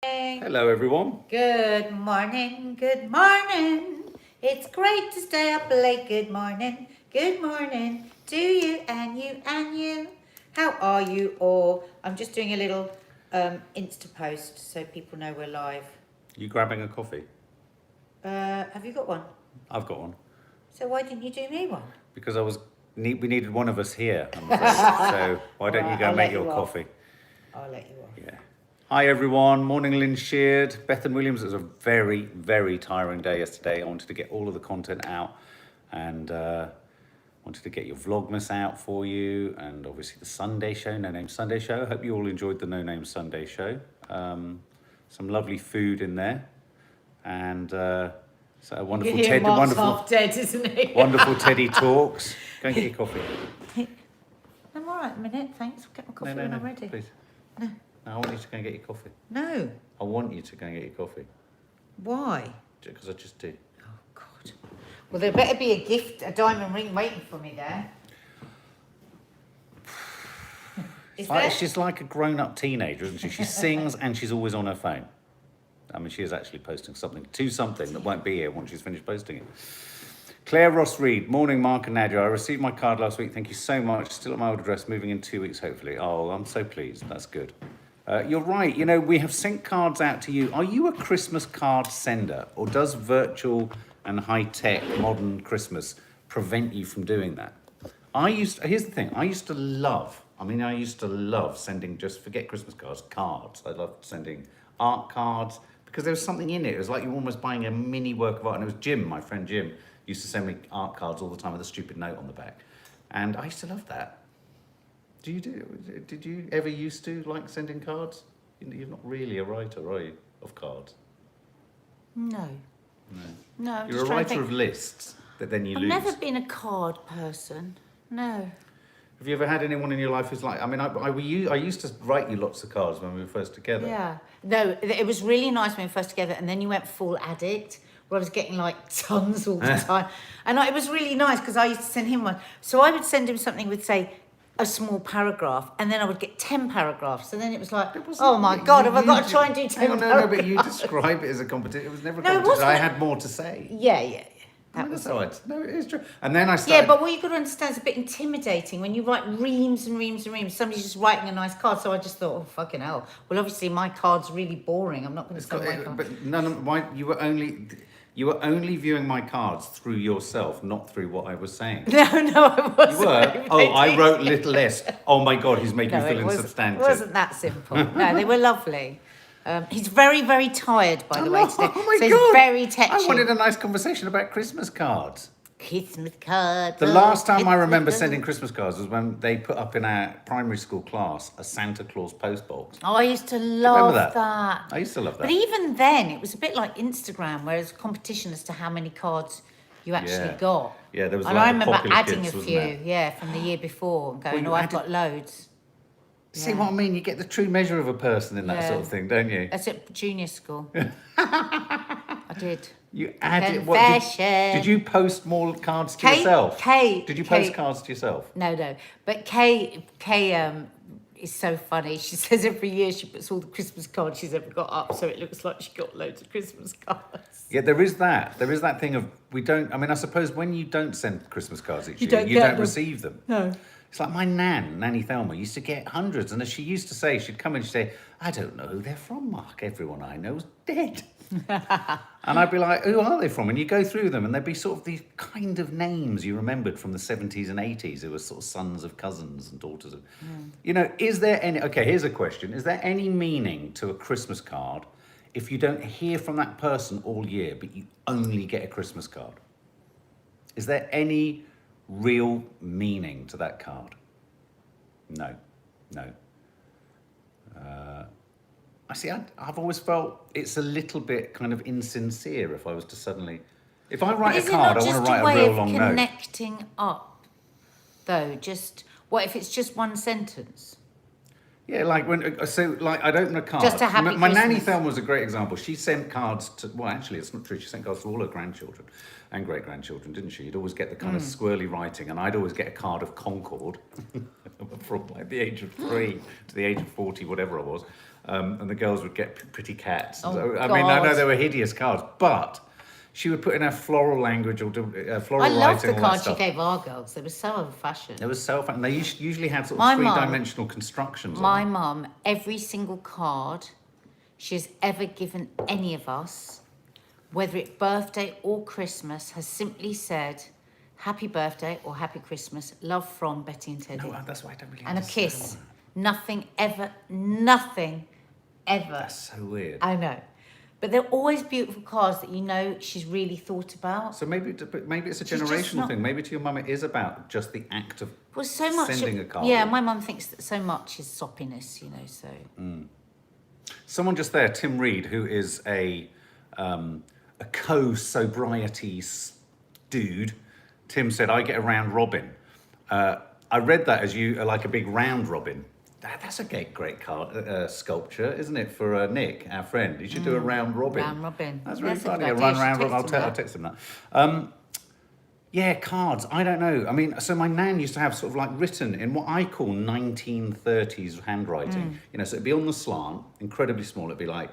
Hello, everyone. Good morning, good morning. It's great to stay up late. Good morning to you and you and you. How are you all? I'm just doing a little Insta post so people know we're live. You grabbing a coffee? Have you got one? I've got one. So why didn't you do me one? Because we needed one of us here, I'm afraid. So why don't you go I'll make let your you off. coffee? I'll let you off. Yeah. Hi, everyone. Morning, Lynn Sheard. Beth and Williams. It was a very, very tiring day yesterday. I wanted to get all of the content out and wanted to get your Vlogmas out for you, and obviously the Sunday show, No Name Sunday show. I hope you all enjoyed the No Name Sunday show. Some lovely food in there, and so a wonderful Teddy, half dead, isn't he? wonderful Teddy talks. Go and get your coffee. I'm all right a minute, thanks. I'll get my coffee when I'm ready. Please. No. No, I want you to go and get your coffee. No. I want you to go and get your coffee. Why? Because I just do. Oh, God. Well, there better be a gift, a diamond ring waiting for me there. She's like a grown-up teenager, isn't she? She sings and she's always on her phone. I mean, she is actually posting something that won't be here once she's finished posting it. Claire Ross Reed, morning, Mark and Nadia. I received my card last week. Thank you so much. Still at my old address, moving in 2 weeks, hopefully. Oh, I'm so pleased. That's good. You're right. You know, we have sent cards out to you. Are you a Christmas card sender, or does virtual and high-tech modern Christmas prevent you from doing that? Here's the thing. I used to love sending, just forget Christmas cards. I loved sending art cards because there was something in it. It was like you were almost buying a mini work of art. And it was Jim, my friend Jim, used to send me art cards all the time with a stupid note on the back. And I used to love that. Did you ever used to like sending cards? You're not really a writer, are you, of cards? No. No, I'm You're just a trying to writer think. of lists that then you lose. I've never been a card person. No. Have you ever had anyone in your life who's like, I mean, I used to write you lots of cards when we were first together. Yeah. No, it was really nice when we were first together, and then you went full addict, where I was getting like tons all the time. And it was really nice because I used to send him one. So I would send him something with, say, a small paragraph, and then I would get 10 paragraphs, and then it was like, oh my God, have I got to try and do 10 paragraphs? No, but you describe it as a competition. It was never a competition. I had more to say. Yeah. That was it. No, it is true. And then I started... Yeah, but what you've got to understand is a bit intimidating when you write reams and reams and reams. Somebody's just writing a nice card, so I just thought, oh, fucking hell. Well, obviously my card's really boring. I'm not going to send my card. But you were only viewing my cards through yourself, not through what I was saying. No, I wasn't. You were? Oh, I wrote little s. Oh my God, he's making you feel insubstantive. It wasn't that simple. No, they were lovely. He's very, very tired, by the way, today. Oh my so God. He's very touchy. I wanted a nice conversation about Christmas cards. Christmas cards. The last time I remember sending Christmas cards was when they put up in our primary school class a Santa Claus postbox. Oh, I used to love that. I used to love that. But even then, it was a bit like Instagram, where it was a competition as to how many cards you actually got. Yeah, there was. And like I remember Popular adding Kids, a few, from the year before, and going, I've got loads. See what I mean? You get the true measure of a person in that sort of thing, don't you? That's at junior school. I did. You added. Did you post more cards to yourself? Did you post cards to yourself? No. But Kay is so funny. She says every year she puts all the Christmas cards she's ever got up, so it looks like she got loads of Christmas cards. Yeah, there is that. There is that thing of we don't. I mean, I suppose when you don't send Christmas cards each year, you don't receive them. No. It's like my Nanny Thelma, used to get hundreds, and as she used to say, she'd come in and she'd say, I don't know who they're from, Mark. Everyone I know's dead. And I'd be like, who are they from? And you go through them, and there'd be sort of these kind of names you remembered from the 70s and 80s. Who were sort of sons of cousins and daughters of... You know, is there any... Okay, here's a question. Is there any meaning to a Christmas card if you don't hear from that person all year, but you only get a Christmas card? Is there any real meaning to that card? No. I've always felt it's a little bit kind of insincere if I was to suddenly... If I write a card, I want to write a real long note. Is it not just a way of connecting up, though? What if it's just one sentence? Yeah, I'd open a card. Just a happy My Nanny Christmas. Thelma was a great example. She sent cards to... Well, actually, it's not true. She sent cards to all her grandchildren and great-grandchildren, didn't she? You'd always get the kind of squirrely writing, and I'd always get a card of Concord from like the age of 3 to the age of 40, whatever I was. and the girls would get pretty cats. Oh, So, I mean, I know God. they were hideous cards, but she would put in her floral language or floral I loved writing. the all that cards she stuff. gave our girls. They were so old-fashioned. It was so fun. They usually had sort My of mum- three-dimensional constructions. My on them. mum, every single card she's ever given any of us, whether it's birthday or Christmas, has simply said, "Happy birthday" or "Happy Christmas, love from Betty and Teddy." No, that's why I don't really And a understand kiss. that. Nothing ever, nothing ever. That's so weird. I know. But they're always beautiful cards that you know she's really thought about. So maybe it's a She's just generational not- thing. Maybe to your mum it is about just the act of Well, so much. sending a card. Yeah, my mum thinks that so much is soppiness, you know, so. Someone just there, Tim Reed, who is a co-sobriety dude. Tim said, "I get a round robin." I read that as you like a big round robin. That's a great card sculpture, isn't it? For Nick, our friend, you should do a round robin. Round robin. That's really That's a funny. good A idea. run You round should robin. text him I'll that. text him that. Yeah, cards. I don't know. I mean, so my nan used to have sort of like written in what I call 1930s handwriting. You know, so it'd be on the slant, incredibly small. It'd be like,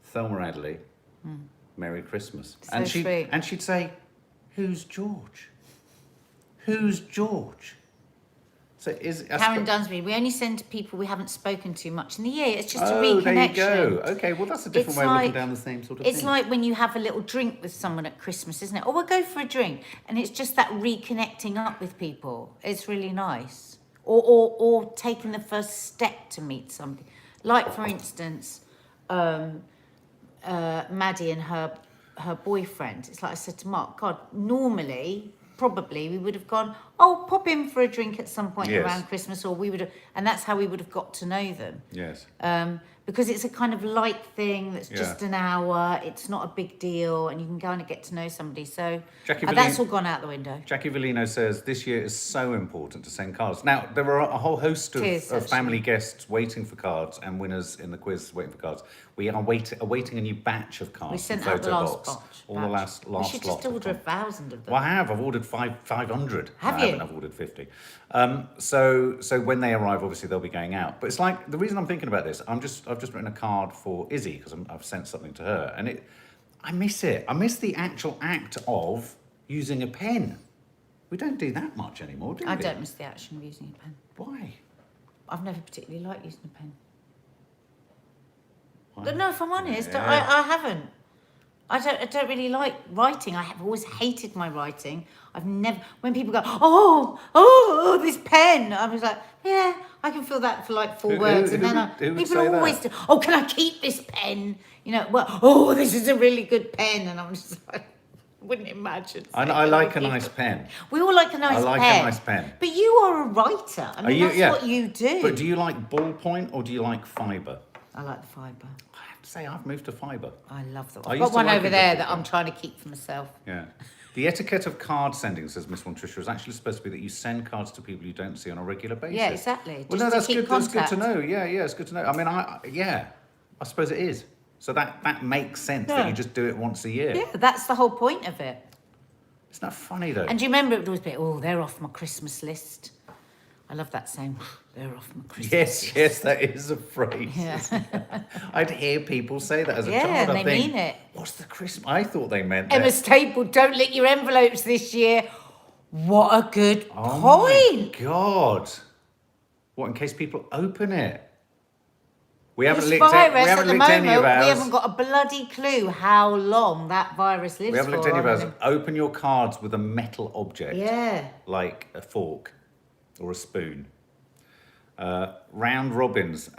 "Thelma Adderley, Merry Christmas," So sweet. and she'd say, "Who's George? Who's George?" So Karen Dunsby, we only send to people we haven't spoken to much in the year. It's just a Oh, reconnection. there you go. Okay, well that's a different It's way of looking like- down the same sort of It's thing. like when you have a little drink with someone at Christmas, isn't it? Or we'll go for a drink. And it's just that reconnecting up with people. It's really nice. Or taking the first step to meet somebody. Like, for instance, Maddie and her boyfriend. It's like I said to Mark, God, normally, probably we would have gone, oh, pop in for a drink at some point Yes. around Christmas, or we would have, and that's how we would have got to know them. Yes. Because it's a kind of light thing that's Yeah. just an hour, it's not a big deal, and you can kind of get to know somebody. So Jackie that's Villeen- all gone out the window. Jackie Vellino says this year is so important to send cards. Now there are a whole host of, It is, of family actually. guests waiting for cards and winners in the quiz waiting for cards. We are awaiting a new batch of cards. We sent from out the last Photo Box. batch. All the last We should lot just of order cards. 1,000 of them. Well, I have. I've ordered 500. Have I you? haven't. I've ordered 50. So when they arrive, obviously they'll be going out. But it's like the reason I'm thinking about this. I've just written a card for Izzy because I've sent something to her, and I miss it. I miss the actual act of using a pen. We don't do that much anymore, do we? I don't miss the action of using a pen. Why? I've never particularly liked using a pen. Why? But no, if I'm honest, Yeah. I haven't. I don't really like writing. I have always hated my writing. I've never, when people go, oh, this pen, I was like, yeah, I can feel that for like four words. And then who would people say always that? do, oh, can I keep this pen? You know, well, oh, this is a really good pen. And I'm just like, wouldn't imagine. I saying like that a to nice people. pen. We all like a nice I like pen. a nice pen. But you are a writer. I mean, that's yeah. what you do. But do you like ballpoint or do you like fibre? I like the fibre. I have to say I've moved to fibre. I love that I one. I've used got to one like over a there good that I'm one. trying to keep for myself. Yeah. The etiquette of card sending, says Miss One Trisha, is actually supposed to be that you send cards to people you don't see on a regular basis. Yeah, exactly. Well, Just no, to that's keep good. That's good to contact. know. Yeah, it's good to know. I mean, I suppose it is. So that makes sense that Yeah. you just do it once a year. Yeah, that's the whole point of it. It's not funny though. And do you remember it would always be, oh, they're off my Christmas list. I love that saying, they're off my Christmas list. Yes, that is a phrase. Yeah. I'd hear people say that as a Yeah, child. and I'd they think, mean it. What's the Christmas? I thought they meant Emma that. Staple, don't lick your envelopes this year. What a good Oh point. my God. What, in case people open it? We haven't This licked, virus we at haven't the licked any moment, of ours. we haven't got a bloody clue how long that virus lives We haven't for. licked any of I ours. mean, Open your cards with a metal object. Yeah. Like a fork or a spoon. Round robins.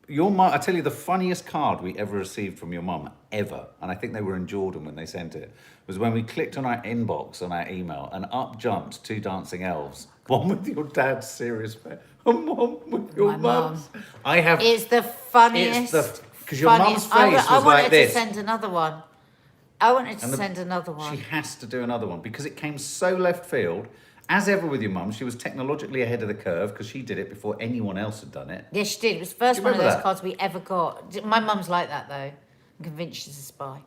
Your mum, I tell you, the funniest card we ever received from your mum, ever, and I think they were in Jordan when they sent it, was when we clicked on our inbox on our email and up jumped two dancing elves. One with your dad's serious face and one with your My mum. mum's. I have. It's the funniest. Because your mum's funniest- face I was wanted like this. to send another one. I wanted to And the- send another one. She has to do another one because it came so left field. As ever with your mum, she was technologically ahead of the curve because she did it before anyone else had done it. Yes, she did. It was the first Do you one of remember those that? cards we ever got. My mum's like that, though. I'm convinced she's a spy.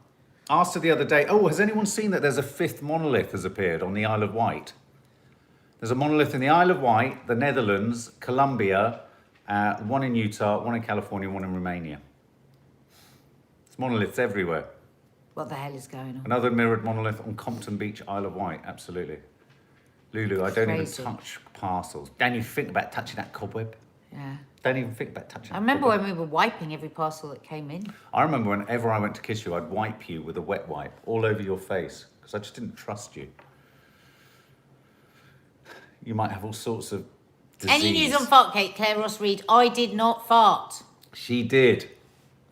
Asked her the other day, oh, has anyone seen that there's a fifth monolith has appeared on the Isle of Wight? There's a monolith in the Isle of Wight, the Netherlands, Colombia, one in Utah, one in California, one in Romania. It's monoliths everywhere. What the hell is going on? Another mirrored monolith on Compton Beach, Isle of Wight. Absolutely. Lulu, I don't even Crazy. touch parcels. Don't even think about touching that cobweb. Yeah. Don't even think about touching I that remember cobweb. when we were wiping every parcel that came in. I remember whenever I went to kiss you, I'd wipe you with a wet wipe all over your face because I just didn't trust you. You might have all sorts of disease. Any news on Fartgate? Claire Ross Reed. I did not fart. She did.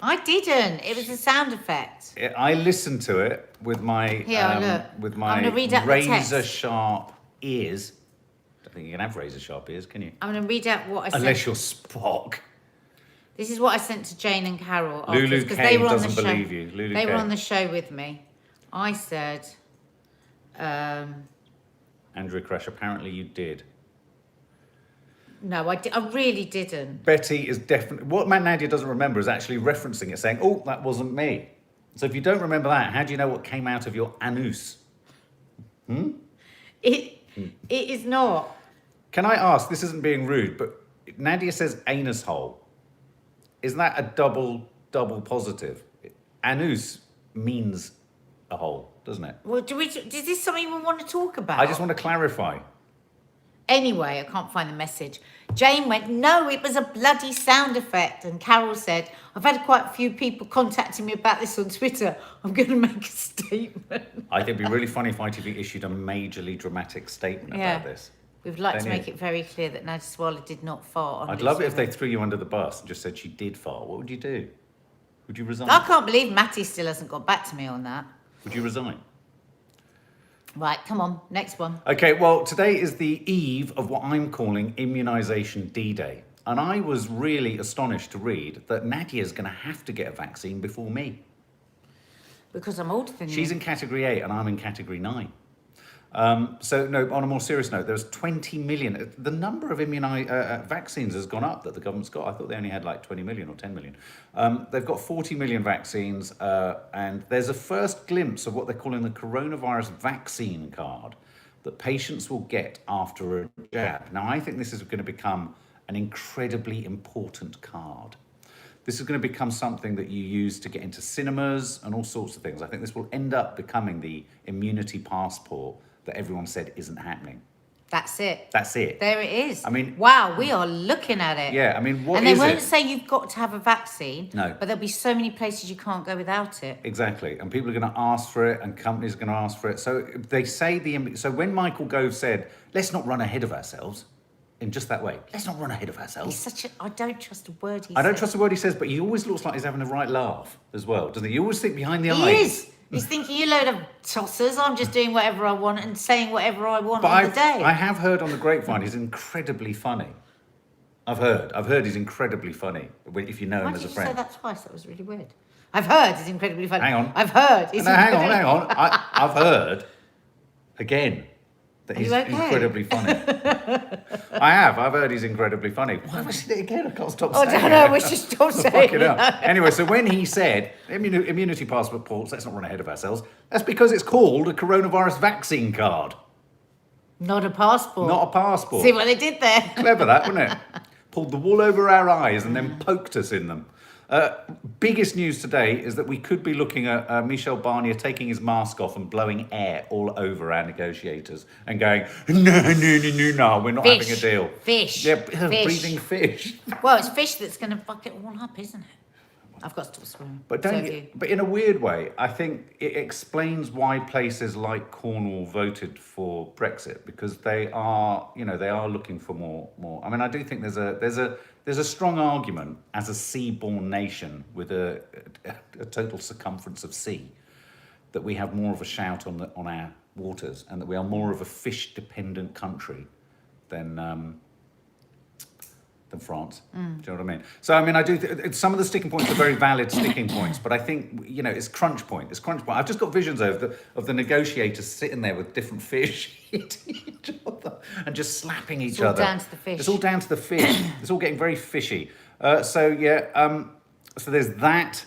I didn't. It was a sound effect. I listened to it with my Here, look. with I'm my gonna read out the text. razor sharp ears. I don't think you can have razor sharp ears, can you? I'm going to read out what I sent. Unless you're Spock. This is what I sent to Jane and Carol. Lulu because Kane on the doesn't show. believe you. Lulu They were Kane. on the show with me. I said, Andrew Crash, apparently you did. no, I really didn't. Betty is definitely... What Nadia doesn't remember is actually referencing it, saying, oh, that wasn't me. So if you don't remember that, how do you know what came out of your anus? It is not. Can I ask, this isn't being rude, but Nadia says anus hole. Is that a double positive? Anus means a hole, doesn't it? Well, is this something we want to talk about? I just want to clarify. Anyway, I can't find the message. Jane went, no, it was a bloody sound effect. And Carol said, I've had quite a few people contacting me about this on Twitter. I'm going to make a statement. I think it'd be really funny if ITV issued a majorly dramatic statement about this. We'd like Don't to you? make it very clear that Nadia Sawalha did not fart on I'd Loose love it if they Women. threw you under the bus and just said she did fart. What would you do? Would you resign? I can't believe Matty still hasn't got back to me on that. Would you resign? Right, come on, next one. Okay, well, today is the eve of what I'm calling immunisation D-Day. And I was really astonished to read that Nadia's going to have to get a vaccine before me. Because I'm older than She's you. in category 8 and I'm in category 9. So, no, on a more serious note, there's 20 million. The number of vaccines has gone up that the government's got. I thought they only had like 20 million or 10 million. They've got 40 million vaccines, and there's a first glimpse of what they're calling the coronavirus vaccine card that patients will get after a jab. Now, I think this is going to become an incredibly important card. This is going to become something that you use to get into cinemas and all sorts of things. I think this will end up becoming the immunity passport that everyone said isn't happening. That's it. That's it. There it is. I mean- wow, we are looking at it. Yeah, I mean, what And they is won't it? say you've got to have a vaccine. No. But there'll be so many places you can't go without it. Exactly, and people are going to ask for it, and companies are going to ask for it. So they say so when Michael Gove said, "Let's not run ahead of ourselves," in just that way, let's not run ahead of He's ourselves. such a... I don't trust a word he I don't says. trust the word he says, but he always looks like he's having a right laugh as well, doesn't he? You always think behind the He eyes. is. He's thinking, you load of tossers. I'm just doing whatever I want and saying whatever I want But on the day. I have heard on the grapevine he's incredibly funny. I've heard he's incredibly funny, if you know Why him did as a you say friend. that twice? That was really weird. I've heard he's incredibly funny. Hang on. I've heard he's No, hang incredibly... on. I've heard, again, that he's you okay? incredibly funny. I've heard he's incredibly funny. Why have I said it again? I can't stop I saying don't it. know, we should stop saying Fucking it. hell. Anyway, so when he said immunity passports, let's not run ahead of ourselves, that's because it's called a coronavirus vaccine card, Not a passport. not a passport. See what they did there? Clever that, wasn't it? Pulled the wool over our eyes and then poked us in them. Biggest news today is that we could be looking at Michel Barnier taking his mask off and blowing air all over our negotiators and going, no, we're not having a deal. Fish. Yeah, Fish. breathing fish. Well, it's fish that's going to fuck it all up, isn't it? I've got to stop swearing. But So have you. but in a weird way, I think it explains why places like Cornwall voted for Brexit, because they are looking for more. I mean, I do think there's a strong argument as a seaborne nation with a total circumference of sea that we have more of a shout on our waters, and that we are more of a fish-dependent country than France. Do you know what I mean? So, I mean, I do. Some of the sticking points are very valid sticking points, but I think it's crunch point. It's crunch point. I've just got visions of the negotiators sitting there with different fish hitting each other and just slapping each all other. down to the fish. It's all down to the fish. It's all getting very fishy. So there's that.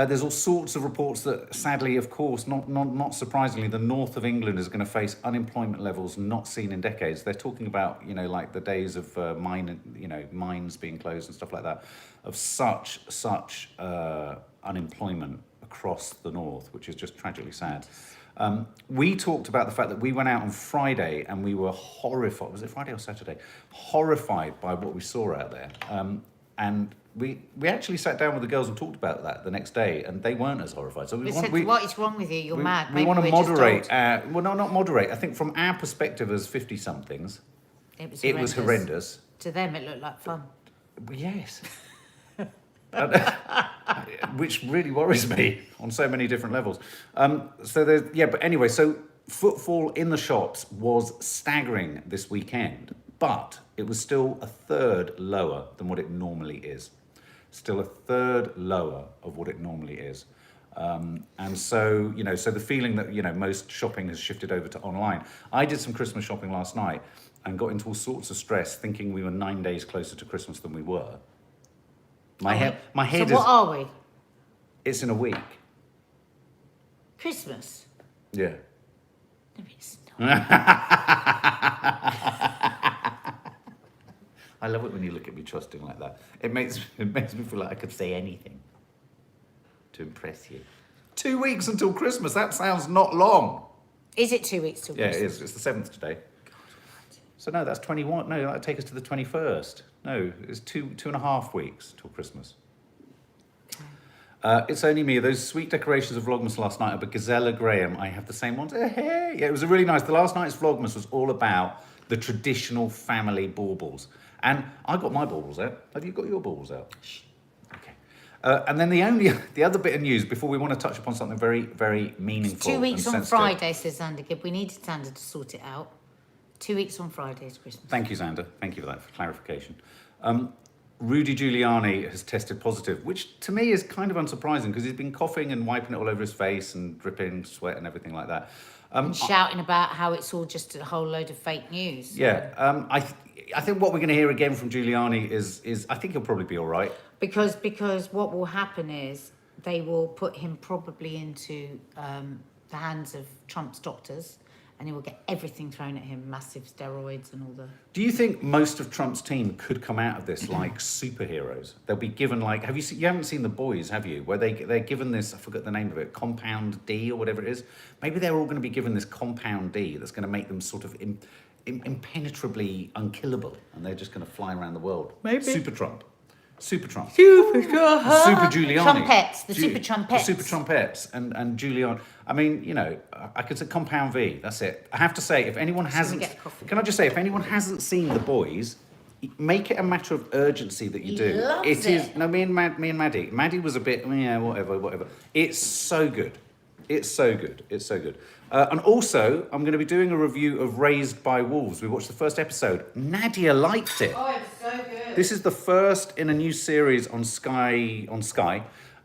There's all sorts of reports that, sadly, of course, not surprisingly, the north of England is going to face unemployment levels not seen in decades. They're talking about, like the days of mines being closed and stuff like that, of such unemployment across the north, which is just tragically sad. We talked about the fact that we went out on Friday and we were horrified. Was it Friday or Saturday? Horrified by what we saw out there. And we actually sat down with the girls and talked about that the next day, and they weren't as horrified. So what is wrong with you? You're mad. We want to moderate. Not moderate. I think from our perspective as 50-somethings, it was horrendous. To them, it looked like fun. Yes. Which really worries me on so many different levels. But anyway, so footfall in the shops was staggering this weekend, but it was still a third lower than what it normally is. Still a third lower of what it normally is. And so, so the feeling that, most shopping has shifted over to online. I did some Christmas shopping last night and got into all sorts of stress thinking we were 9 days closer to Christmas than we were. My head is... So what are we? It's in a week. Christmas? Yeah. No, it's not. I love it when you look at me trusting like that. It makes me feel like I could say anything to impress you. 2 weeks until Christmas. That sounds not long. Is it 2 weeks till Christmas? Yeah, it is. It's the 7th today. So no, that's 21. No, that'll take us to the 21st. No, it's two and a half weeks till Christmas. Okay. It's only me. Those sweet decorations of Vlogmas last night are by Gazella Graham. I have the same ones. Hey. Yeah, it was a really nice. The last night's Vlogmas was all about the traditional family baubles. And I got my baubles out. Have you got your baubles out? Shh. Okay. And then the other bit of news before we want to touch upon something very, very meaningful. It's 2 weeks and on sensitive. Friday, says Xander Gibb. We needed Xander to sort it out. 2 weeks on Friday is Christmas. Thank you, Xander. Thank you for that, for clarification. Rudy Giuliani has tested positive, which to me is kind of unsurprising because he's been coughing and wiping it all over his face and dripping sweat and everything like that. And shouting about how it's all just a whole load of fake news. So. Yeah. I think what we're going to hear again from Giuliani is I think he'll probably be all right. Because what will happen is they will put him probably into the hands of Trump's doctors, and he will get everything thrown at him, massive steroids and all the... Do you think most of Trump's team could come out of this like superheroes? They'll be given like... You haven't seen The Boys, have you? Where they're given this, I forgot the name of it, Compound D or whatever it is. Maybe they're all going to be given this Compound D that's going to make them sort of impenetrably unkillable, and they're just going to fly around the world. Maybe. Super Trump. Super Giuliani. Trumpets, the super trumpets. The super trumpets and Giuliani. I mean, I could say Compound V, that's it. I have to say, if anyone hasn't... Can I just say, if anyone hasn't seen The Boys, make it a matter of urgency that you do. Loves it. No, me and Maddie. Maddie was a bit, whatever. It's so good. It's so good. And also, I'm going to be doing a review of Raised by Wolves. We watched the first episode. Nadia liked it. Oh, it's so good. This is the first in a new series on Sky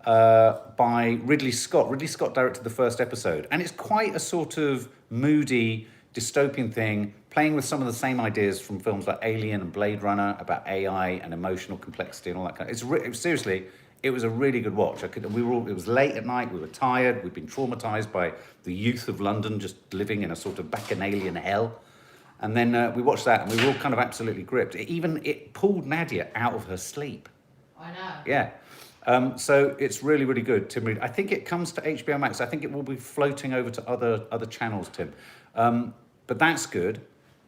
by Ridley Scott. Ridley Scott directed the first episode. And it's quite a sort of moody, dystopian thing, playing with some of the same ideas from films like Alien and Blade Runner about AI and emotional complexity and all that kind of... Seriously... It was a really good watch. It was late at night, we were tired, we'd been traumatised by the youth of London just living in a sort of bacchanalian hell. And then we watched that and we were all kind of absolutely gripped. It pulled Nadia out of her sleep. I know. Yeah. So it's really, really good, Tim Reed. I think it comes to HBO Max. I think it will be floating over to other channels, Tim. But that's good.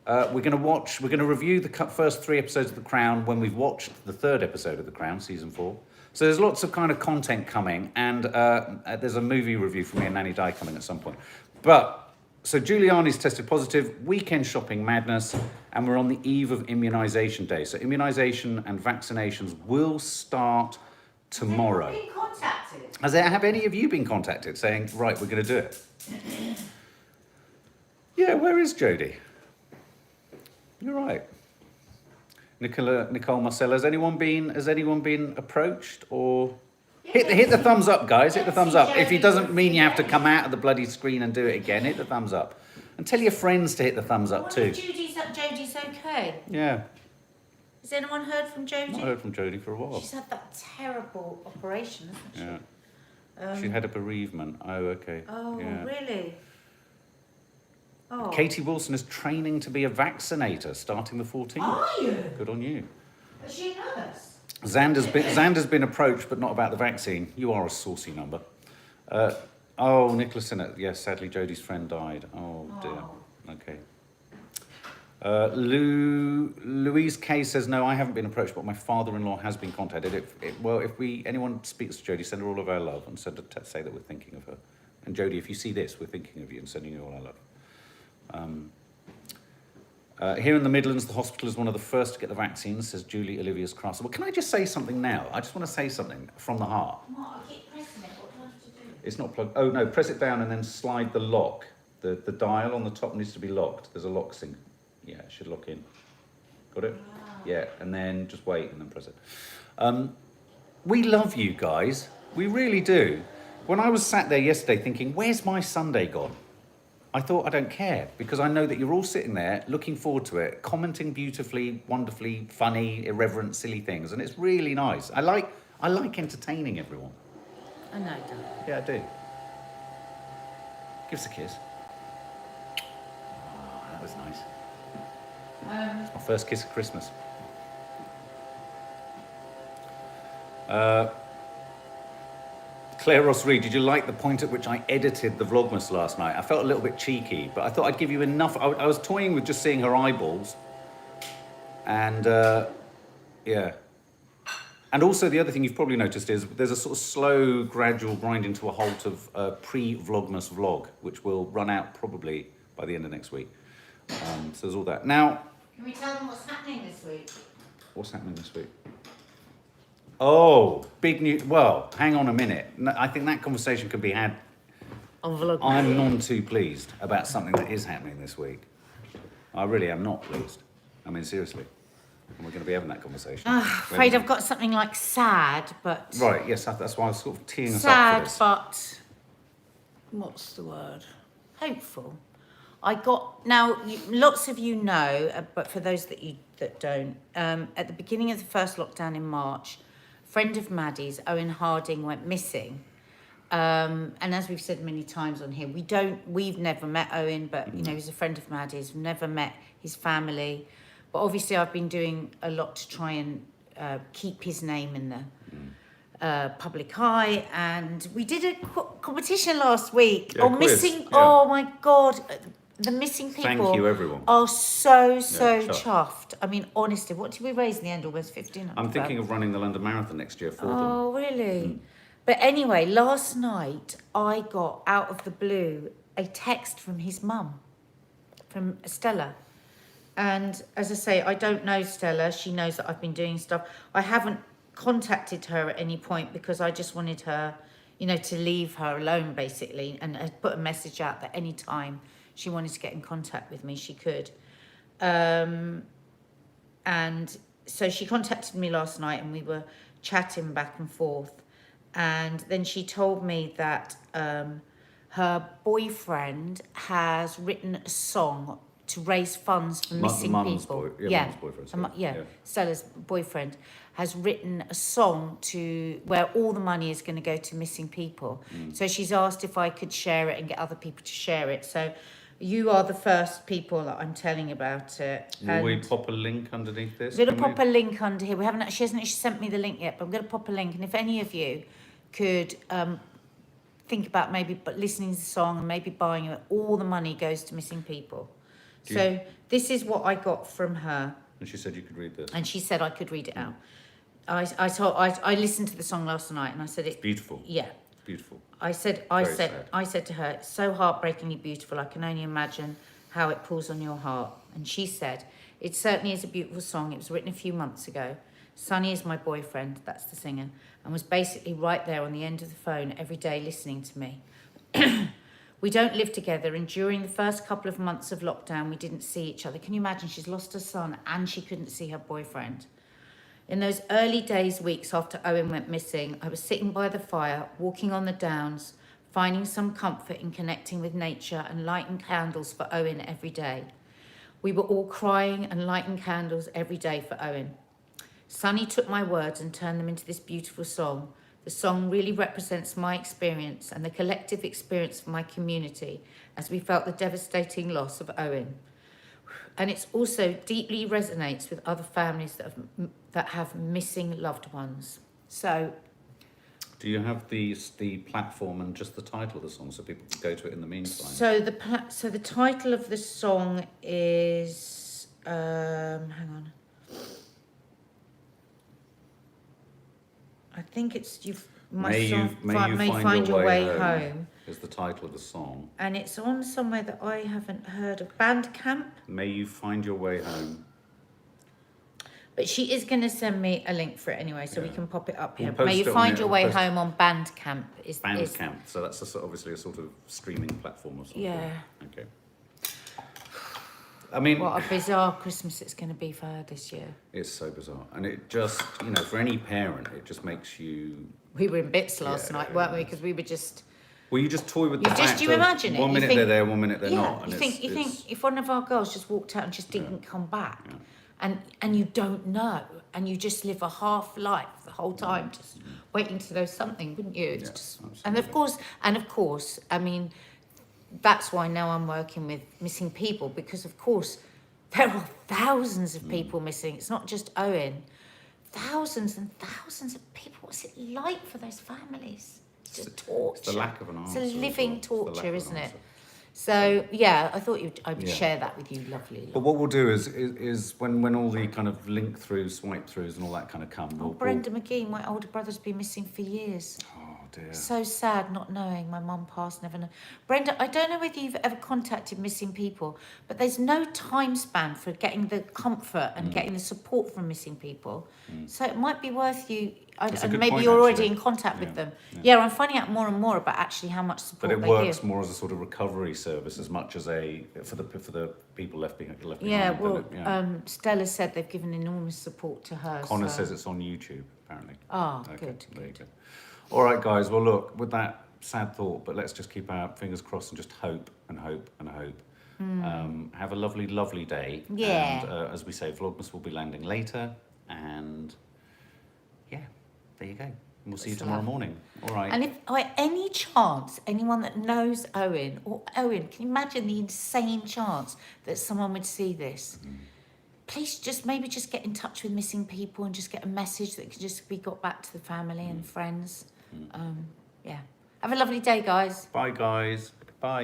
We're going to review the first 3 episodes of The Crown when we've watched the 3rd episode of The Crown, season 4. So there's lots of kind of content coming, and there's a movie review from me and Nanny Di coming at some point. So Giuliani's tested positive, weekend shopping madness, and we're on the eve of immunisation day. So immunisation and vaccinations will start tomorrow. Have you been contacted? Have any of you been contacted saying, right, we're going to do it? Yeah, where is Jodie? You're right. Nicole Marcella, has anyone been approached or hit the thumbs up, guys? Hit the thumbs up. If it doesn't mean you have to come out of the bloody screen and do it again, hit the thumbs up. And tell your friends to hit the thumbs up too. Jodie's okay. Yeah. Has anyone heard from Jodie? Not heard from Jodie for a while. She's had that terrible operation, hasn't she? Yeah. She had a bereavement. Oh, okay. Oh, Yeah. really? Oh. Katie Wilson is training to be a vaccinator starting the 14th. Are you? Good on you. Is she a nurse? Xander's been approached, but not about the vaccine. You are a saucy number. Nicholas Sinnott. Yes, sadly, Jodie's friend died. Oh, dear. Okay. Louise Kay says, no, I haven't been approached, but my father-in-law has been contacted. If anyone speaks to Jodie, send her all of our love and say that we're thinking of her. And Jodie, if you see this, we're thinking of you and sending you all our love. Here in the Midlands, the hospital is one of the first to get the vaccines, says Julie Olivia's Crafts. Well, can I just say something now? I just want to say something from the heart. What? I keep pressing it. What do I have to do? It's not plugged. Oh, no, press it down and then slide the lock. The dial on the top needs to be locked. There's a lock sync. Yeah, it should lock in. Got it? Wow. Yeah, and then just wait and then press it. We love you guys. We really do. When I was sat there yesterday thinking, where's my Sunday gone? I thought, I don't care, because I know that you're all sitting there looking forward to it, commenting beautifully, wonderfully, funny, irreverent, silly things, and it's really nice. I like entertaining everyone. I know, darling. Yeah, I do. Give us a kiss. Oh, that was nice. Our first kiss of Christmas. Claire Ross Reed, did you like the point at which I edited the Vlogmas last night? I felt a little bit cheeky, but I thought I'd give you enough. I was toying with just seeing her eyeballs. And, yeah. And also the other thing you've probably noticed is there's a sort of slow, gradual grinding to a halt of pre-Vlogmas vlog, which will run out probably by the end of next week. So there's all that. Now... Can we tell them what's happening this week? What's happening this week? Oh, big news. Well, hang on a minute. No, I think that conversation can be had. On Vlogmas. I'm none too pleased about something that is happening this week. I really am not pleased. I mean, seriously. And we're going to be having that conversation. Afraid I've got something like sad, but... Right, yes, that's why I was sort of teeing us up for this. Sad, but... What's the word? Hopeful. I got... Now, lots of you know, but for those that don't, at the beginning of the first lockdown in March, a friend of Maddie's, Owen Harding, went missing. And as we've said many times on here, we've never met Owen, but, you know, he's a friend of Maddie's. We've never met his family. But obviously I've been doing a lot to try and keep his name in the public eye. And we did a competition last week on missing... Yeah. Oh, my God. The missing people. Thank you, everyone. Are so chuffed. I mean, honestly, what did we raise in the end? Almost 1,500. I'm thinking of running the London Marathon next year for them. Oh, really? But anyway, last night I got out of the blue a text from his mum, from Stella. And as I say, I don't know Stella. She knows that I've been doing stuff. I haven't contacted her at any point because I just wanted her, you know, to leave her alone, basically, and put a message out that any time she wanted to get in contact with me, she could. And so she contacted me last night and we were chatting back and forth. And then she told me that her boyfriend has written a song to raise funds for missing people. Mum's boyfriend. Stella's boyfriend has written a song where all the money is going to go to missing people. So she's asked if I could share it and get other people to share it. So you are the first people that I'm telling about it. Will we pop a link underneath this? We're going to pop a link under here. She hasn't actually sent me the link yet, but I'm going to pop a link. And if any of you could think about maybe listening to the song and maybe buying it, all the money goes to missing people. So this is what I got from her. And she said you could read this. And she said I could read it out. I listened to the song last night and I said it's beautiful. Yeah. It's beautiful. I said to her, it's so heartbreakingly beautiful. I can only imagine how it pulls on your heart. And she said, it certainly is a beautiful song. It was written a few months ago. Sonny is my boyfriend, that's the singer, and was basically right there on the end of the phone every day listening to me. We don't live together, and during the first couple of months of lockdown, we didn't see each other. Can you imagine? She's lost her son and she couldn't see her boyfriend. In those early days, weeks after Owen went missing, I was sitting by the fire, walking on the downs, finding some comfort in connecting with nature and lighting candles for Owen every day. We were all crying and lighting candles every day for Owen. Sonny took my words and turned them into this beautiful song, The song really represents my experience and the collective experience of my community as we felt the devastating loss of Owen. And it also deeply resonates with other families that have missing loved ones. So, Do you have the platform and just the title of the song so people can go to it in the meantime? so the title of the song is hang on. I think it's May you find your way home is the title of the song. And it's on somewhere that I haven't heard of. Bandcamp. May you find your way home. But she is going to send me a link for it anyway, so we can pop it up here. We'll May you find your way home on Bandcamp. Bandcamp. So that's obviously a sort of streaming platform or something. Yeah. Okay. I mean, what a bizarre Christmas it's going to be for her this year. It's so bizarre, and it just, for any parent, it just makes you. We were in bits last night, weren't we? Because we were just. Well, you just toy with the fact you imagine of it? one minute they're there, one minute they're not. Yeah, And you think if one of our girls just walked out and just didn't come back, and you don't know, and you just live a half life the whole time, just waiting to know something, wouldn't you? It's just, and of course, I mean, that's why now I'm working with missing people, because of course there are thousands of people missing. It's not just Owen. Thousands and thousands of people. What's it like for those families? It's just torture. It's the lack of an answer. It's a living torture, isn't it? So yeah, I thought I would share that with you, lovely. But what we'll do is when all the kind of link through, swipe throughs, and all that kind of come. Brenda McGee, my older brother's been missing for years. Oh dear. So sad, not knowing. My mum passed, never know. Brenda, I don't know whether you've ever contacted missing people, but there's no time span for getting the comfort and getting the support from missing people. So it might be worth you. And maybe you're already in contact with them. Yeah, I'm finding out more and more about actually how much support they give. But it works more as a sort of recovery service as much as for the people left behind. Yeah, well, Stella said they've given enormous support to her. Connor says it's on YouTube, apparently. Oh, okay, good. There you go. All right, guys. Well, look, with that sad thought, but let's just keep our fingers crossed and just hope and hope and hope. Have a lovely, lovely day. Yeah. And as we say, Vlogmas will be landing later, and yeah. There you go. We'll see you tomorrow morning. All right. And if by any chance, anyone that knows Owen, can you imagine the insane chance that someone would see this? Please maybe just get in touch with missing people and just get a message that can just be got back to the family and friends. Yeah. Have a lovely day, guys. Bye, guys. Bye.